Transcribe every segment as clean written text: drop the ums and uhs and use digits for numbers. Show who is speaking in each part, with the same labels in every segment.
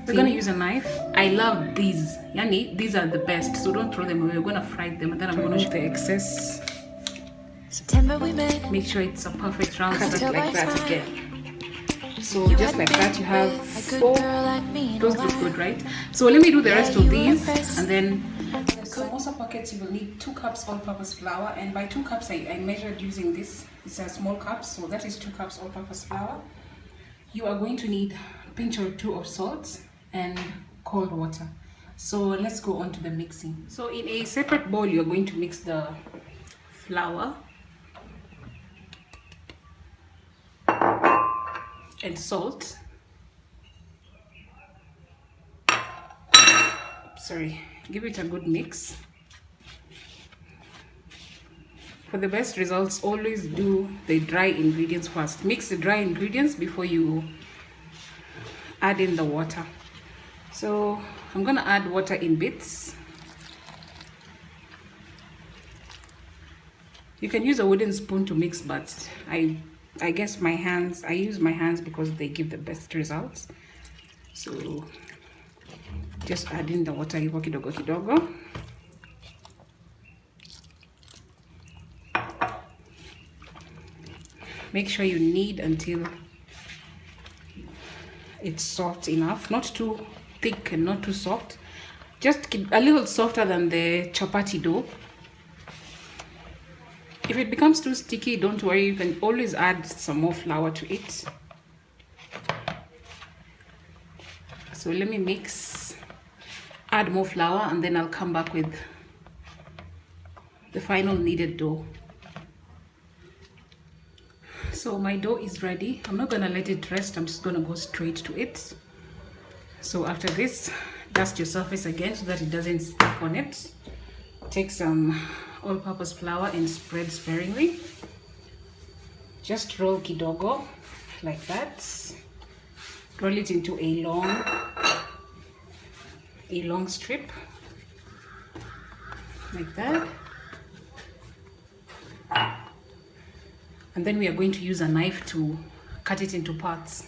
Speaker 1: We're gonna use a knife. I love these. Yani, these are the best, so don't throw them away. We're gonna fry them and then I'm gonna remove the excess.
Speaker 2: September we met.
Speaker 1: Make sure it's a perfect round. Cut it like that again. So just like that, you have 4. Those look good, right? So let me do the rest of these, and then the samosa packets, you will need 2 cups all-purpose flour, and by 2 cups I measured using this. It's a small cup, so that is 2 cups all-purpose flour. You are going to need a pinch or 2 of salt and cold water. So let's go on to the mixing. So in a separate bowl, you're going to mix the flour and salt. Sorry, give it a good mix. For the best results, always do the dry ingredients first. Mix the dry ingredients before you add in the water. So I'm gonna add water in bits. You can use a wooden spoon to mix, but I guess I use my hands because they give the best results. So just add in the water kidogo kidogo. Make sure you knead until it's soft enough, not too thick and not too soft, just a little softer than the chapati dough. If it becomes too sticky, don't worry, you can always add some more flour to it. So let me mix, add more flour, and then I'll come back with the final kneaded dough. So my dough is ready. I'm not gonna let it rest, I'm just gonna go straight to it. So after this, dust your surface again so that it doesn't stick on it. Take some all-purpose flour and spread sparingly. Just roll kidogo like that. Roll it into a long strip like that. And then we are going to use a knife to cut it into parts.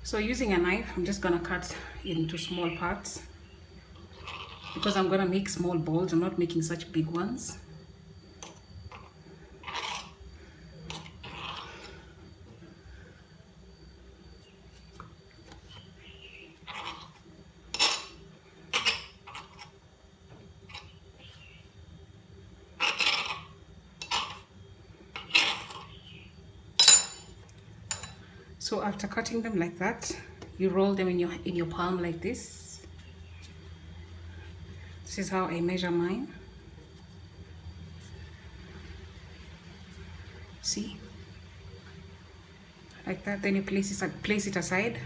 Speaker 1: So using a knife, I'm just gonna cut into small parts because I'm gonna make small balls. I'm not making such big ones. So after cutting them like that, you roll them in your palm like this. This is how I measure mine. See? Like that, then you place it aside.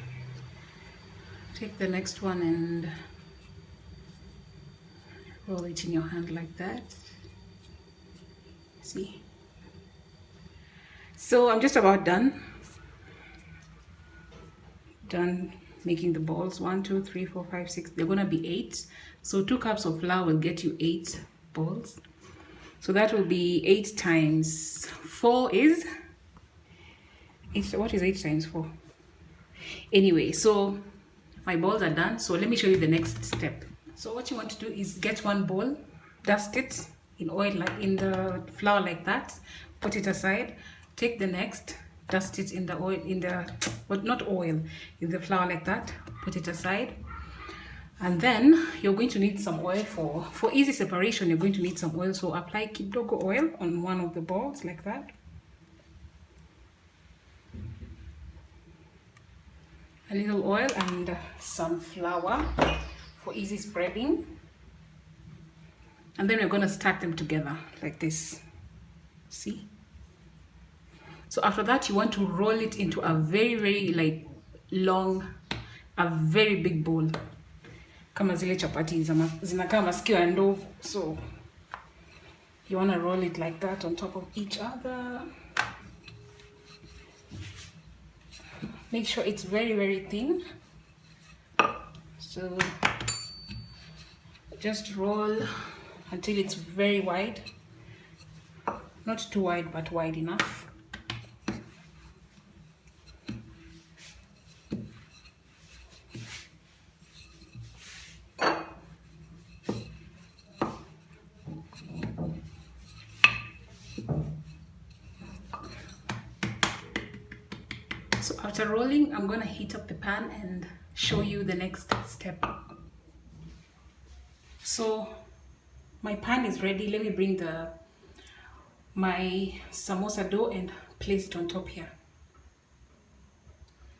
Speaker 1: Take the next one and roll it in your hand like that. See? So I'm just about done making the balls. 1 2 3 4 5 6. They're gonna be 8. So 2 cups of flour will get you 8 balls. So that will be 8 times 4 is what is 8 times 4? Anyway, so my balls are done. So let me show you the next step. So what you want to do is get one bowl, dust it in oil, like in the flour like that, put it aside. Take the next, dust it in the oil, in the flour like that, put it aside. And then you're going to need some oil for easy separation. You're going to need some oil, so apply kidogo oil on one of the balls like that. A little oil and some flour for easy spreading. And then we're going to stack them together like this. See? So after that, you want to roll it into a very, very like long, a very big bowl. Kama zile chapati zinakaa masikio ya ndovu. So you want to roll it like that on top of each other. Make sure it's very, very thin. So just roll until it's very wide. Not too wide, but wide enough. So after rolling, I'm gonna heat up the pan and show you the next step. So my pan is ready. Let me bring my samosa dough and place it on top here.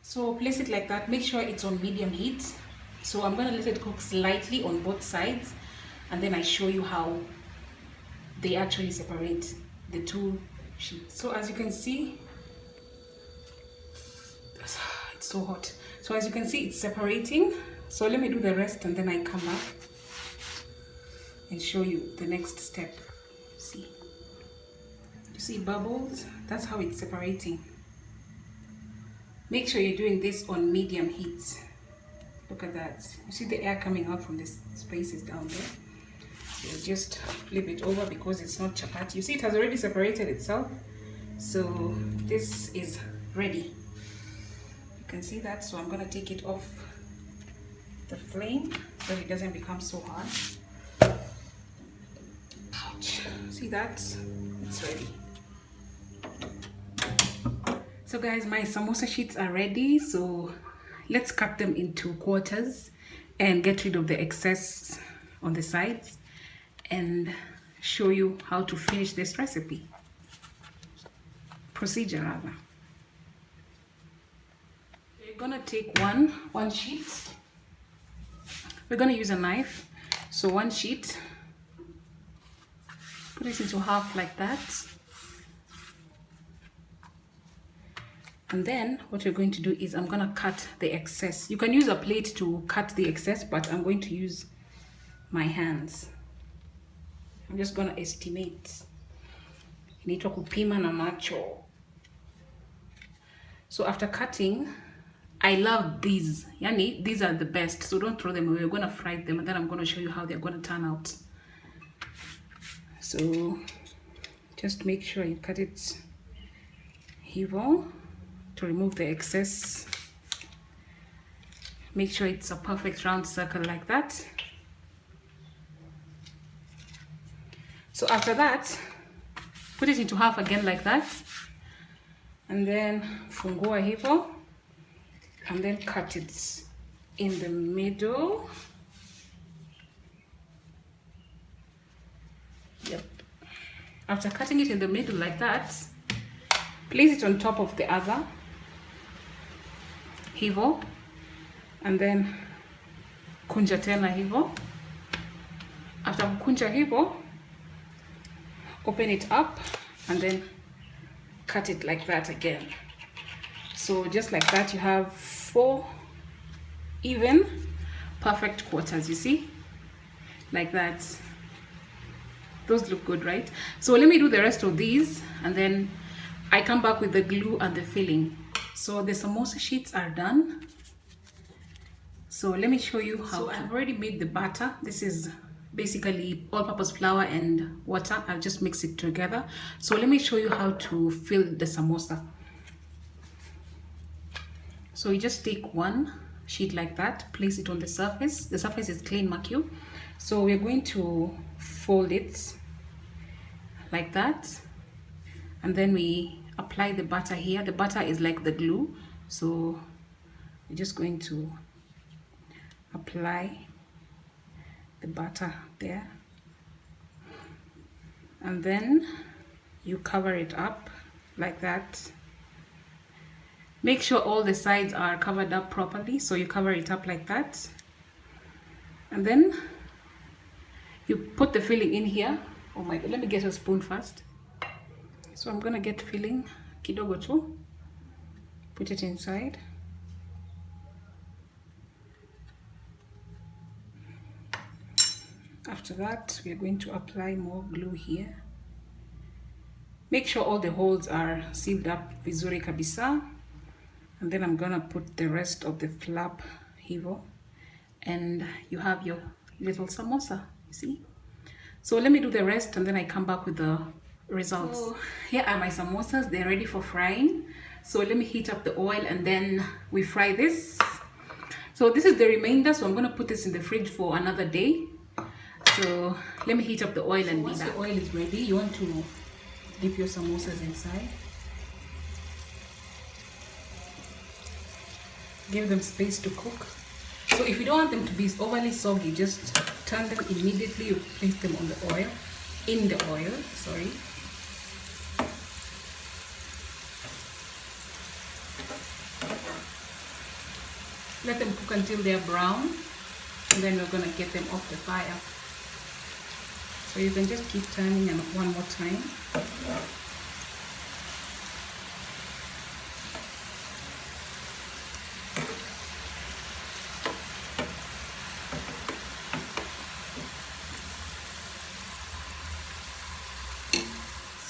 Speaker 1: So place it like that. Make sure it's on medium heat. So I'm gonna let it cook slightly on both sides, and then I show you how they actually separate the two sheets. So as you can see, it's so hot. So as you can see, it's separating. So let me do the rest and then I come back and show you the next step. See, you see bubbles? That's how it's separating. Make sure you're doing this on medium heat. Look at that. You see the air coming out from the spaces down there. So just flip it over because it's not chapati. You see it has already separated itself. So this is ready. You can see that. So I'm gonna take it off the flame so it doesn't become so hard. Ouch. See that? It's ready. So guys, my samosa sheets are ready. So let's cut them into quarters and get rid of the excess on the sides and show you how to finish this recipe. Procedure rather. You're gonna take one sheet. We're gonna use a knife. So one sheet, put it into half like that. And then what we're going to do is I'm gonna cut the excess. You can use a plate to cut the excess, but I'm going to use my hands. I'm just gonna estimate. Inaitwa kupima na macho. So after cutting, I love these. Yani, these are the best. So don't throw them away. We're gonna fry them and then I'm gonna show you how they're gonna turn out. So just make sure you cut it hivyo to remove the excess. Make sure it's a perfect round circle like that. So after that, put it into half again like that, and then fungua hivyo, and then cut it in the middle. Yep. After cutting it in the middle like that, place it on top of the other hivyo, and then kunja tena hivyo. After kunja hivyo, open it up and then cut it like that again. So just like that, you have 4 even perfect quarters, you see, like that. Those look good, right? So let me do the rest of these and then I come back with the glue and the filling. So the samosa sheets are done. So let me show you how. So I've already made the batter. This is basically all-purpose flour and water. I've just mixed it together. So let me show you how to fill the samosa. So you just take one sheet like that, place it on the surface. The surface is clean mercury. So we're going to fold it like that, and then we apply the butter here. The butter is like the glue, so we're just going to apply the butter there, and then you cover it up like that. Make sure all the sides are covered up properly, so you cover it up like that, and then you put the filling in here. Oh my god, let me get a spoon first. So I'm gonna get filling kidogo tu, put it inside. After that, we are going to apply more glue here. Make sure all the holes are sealed up vizuri kabisa. And then I'm gonna put the rest of the flap hivyo, and you have your little samosa, you see. So let me do the rest and then I come back with the results. So here are my samosas. They're ready for frying. So let me heat up the oil and then we fry this. So this is the remainder, so I'm gonna put this in the fridge for another day. So let me heat up the oil and once the oil is ready, you want to dip your samosas inside. Give them space to cook. So if you don't want them to be overly soggy, just turn them immediately. You place them on the oil, in the oil, sorry. Let them cook until they're brown, and then we're gonna get them off the fire. So you can just keep turning and one more time.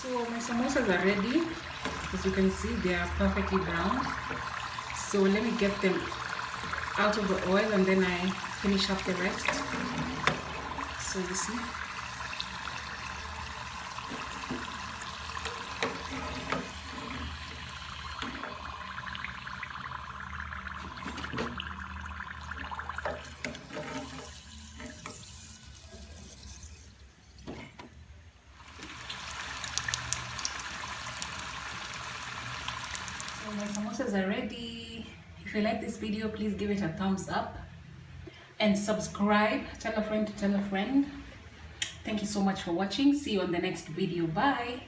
Speaker 1: So my samosas are ready. As you can see, they are perfectly brown. So let me get them out of the oil and then I finish up the rest. So you see. So my samosas are ready. If you like this video, please give it a thumbs up and subscribe. Tell a friend to tell a friend. Thank you so much for watching. See you on the next video. Bye.